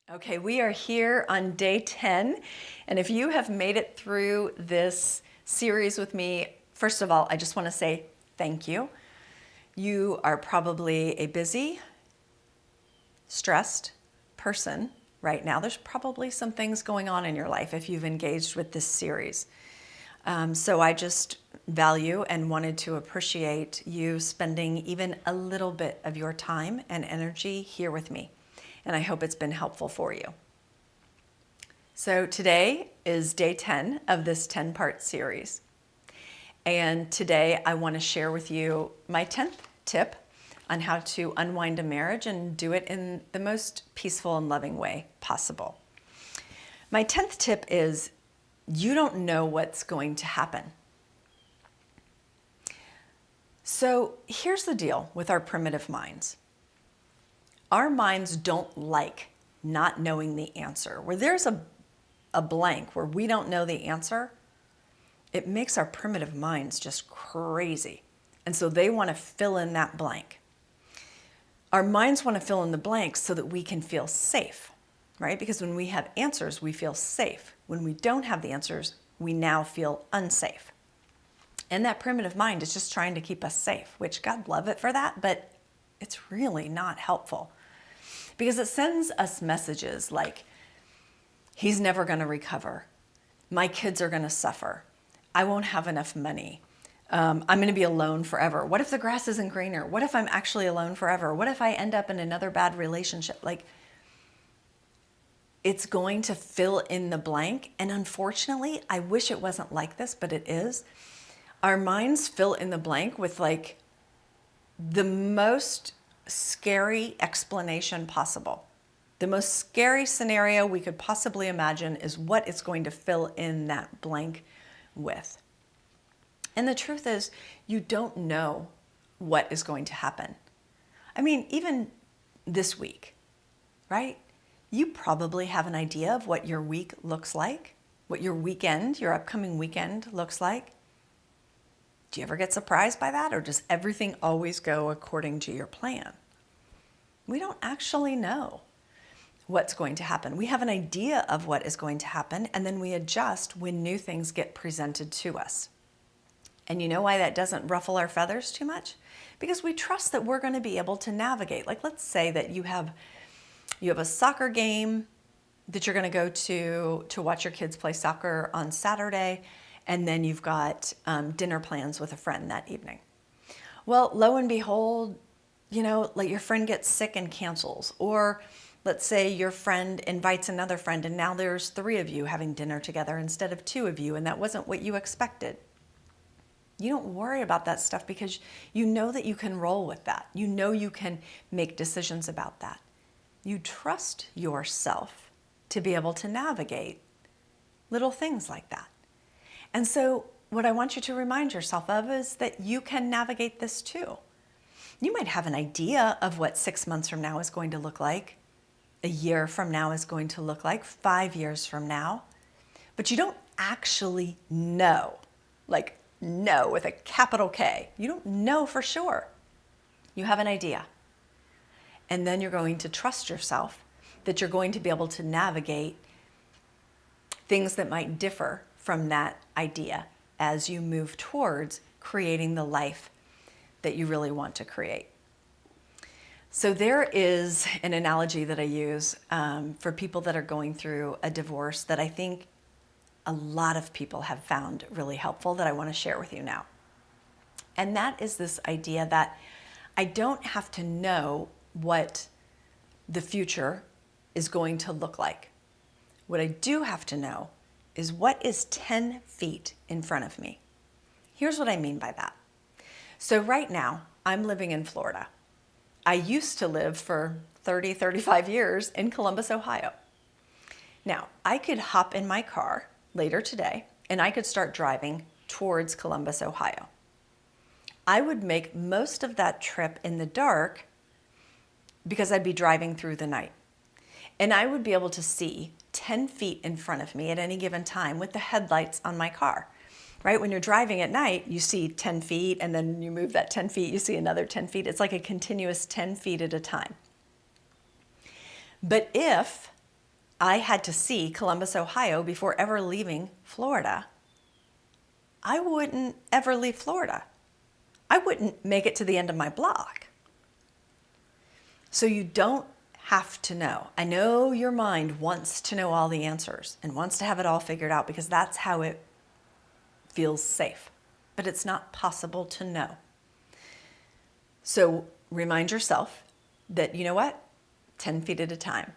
Okay, we are here on day 10, and if you have made it through this series with me, first of all, I just want to say thank you. You are probably a busy, stressed person right now. There's probably some things going on in your life if you've engaged with this series. So I just value and wanted to appreciate you spending even a little bit of your time and energy here with me. And I hope it's been helpful for you. So today is day 10 of this 10-part series. And today I want to share with you my 10th tip on how to unwind a marriage and do it in the most peaceful and loving way possible. My 10th tip is you don't know what's going to happen. So here's the deal with our primitive minds. Our minds don't like not knowing the answer. Where there's a blank where we don't know the answer, it makes our primitive minds just crazy. And so they want to fill in that blank. Our minds want to fill in the blanks so that we can feel safe, right? Because when we have answers, we feel safe. When we don't have the answers, we now feel unsafe. And that primitive mind is just trying to keep us safe, which God love it for that, but it's really not helpful. Because it sends us messages like, he's never going to recover. My kids are going to suffer. I won't have enough money. I'm going to be alone forever. What if the grass isn't greener? What if I'm actually alone forever? What if I end up in another bad relationship? Like, it's going to fill in the blank. And unfortunately, I wish it wasn't like this, but it is. Our minds fill in the blank with like the most scary explanation possible. The most scary scenario we could possibly imagine is what it's going to fill in that blank with. And the truth is, you don't know what is going to happen. I mean, even this week, right? You probably have an idea of what your week looks like, what your weekend, your upcoming weekend looks like. Do you ever get surprised by that, or does everything always go according to your plan? We don't actually know what's going to happen. We have an idea of what is going to happen, and then we adjust when new things get presented to us. And you know why that doesn't ruffle our feathers too much? Because we trust that we're going to be able to navigate. Like, let's say that you have a soccer game that you're going to go to watch your kids play soccer on Saturday, and then you've got dinner plans with a friend that evening. Well, lo and behold, like your friend gets sick and cancels. Or let's say your friend invites another friend and now there's 3 of you having dinner together instead of 2 of you, and that wasn't what you expected. You don't worry about that stuff because you know that you can roll with that. You know you can make decisions about that. You trust yourself to be able to navigate little things like that. And so what I want you to remind yourself of is that you can navigate this too. You might have an idea of what 6 months from now is going to look like, a year from now is going to look like, 5 years from now, but you don't actually know, like know with a capital K. You don't know for sure. You have an idea. And then you're going to trust yourself that you're going to be able to navigate things that might differ from that idea as you move towards creating the life that you really want to create. So there is an analogy that I use for people that are going through a divorce that I think a lot of people have found really helpful that I want to share with you now. And that is this idea that I don't have to know what the future is going to look like. What I do have to know is what is 10 feet in front of me. Here's what I mean by that. So right now, I'm living in Florida. I used to live for 35 years in Columbus, Ohio. Now, I could hop in my car later today and I could start driving towards Columbus, Ohio. I would make most of that trip in the dark because I'd be driving through the night. And I would be able to see 10 feet in front of me at any given time with the headlights on my car. Right? When you're driving at night, you see 10 feet and then you move that 10 feet, you see another 10 feet. It's like a continuous 10 feet at a time. But if I had to see Columbus, Ohio before ever leaving Florida, I wouldn't ever leave Florida. I wouldn't make it to the end of my block. So you don't have to know. I know your mind wants to know all the answers and wants to have it all figured out because that's how it feels safe. But it's not possible to know. So remind yourself that, you know what? 10 feet at a time.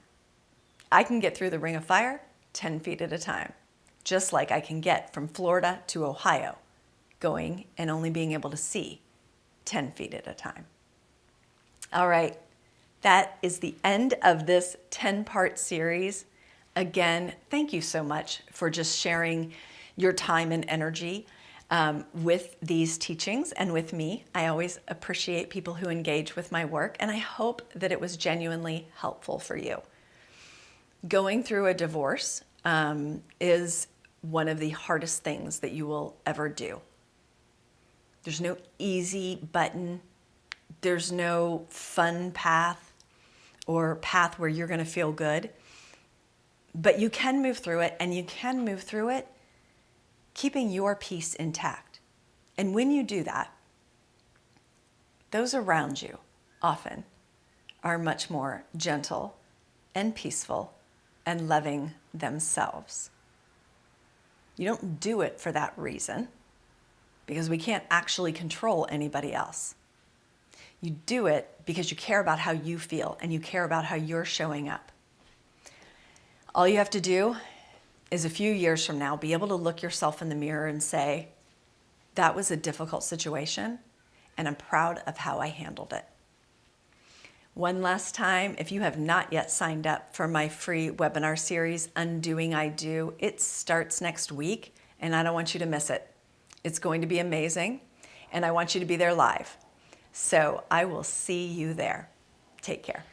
I can get through the ring of fire 10 feet at a time, just like I can get from Florida to Ohio, going and only being able to see 10 feet at a time. All right, that is the end of this 10-part series. Again, thank you so much for just sharing your time and energy with these teachings and with me. I always appreciate people who engage with my work, and I hope that it was genuinely helpful for you. Going through a divorce is one of the hardest things that you will ever do. There's no easy button. There's no fun path or path where you're going to feel good. But you can move through it, and you can move through it keeping your peace intact. And when you do that, those around you often are much more gentle and peaceful and loving themselves. You don't do it for that reason, because we can't actually control anybody else. You do it because you care about how you feel and you care about how you're showing up. All you have to do is a few years from now be able to look yourself in the mirror and say, that was a difficult situation, and I'm proud of how I handled it. One last time, if you have not yet signed up for my free webinar series, Undoing I Do, it starts next week, and I don't want you to miss it. It's going to be amazing, and I want you to be there live. So I will see you there. Take care.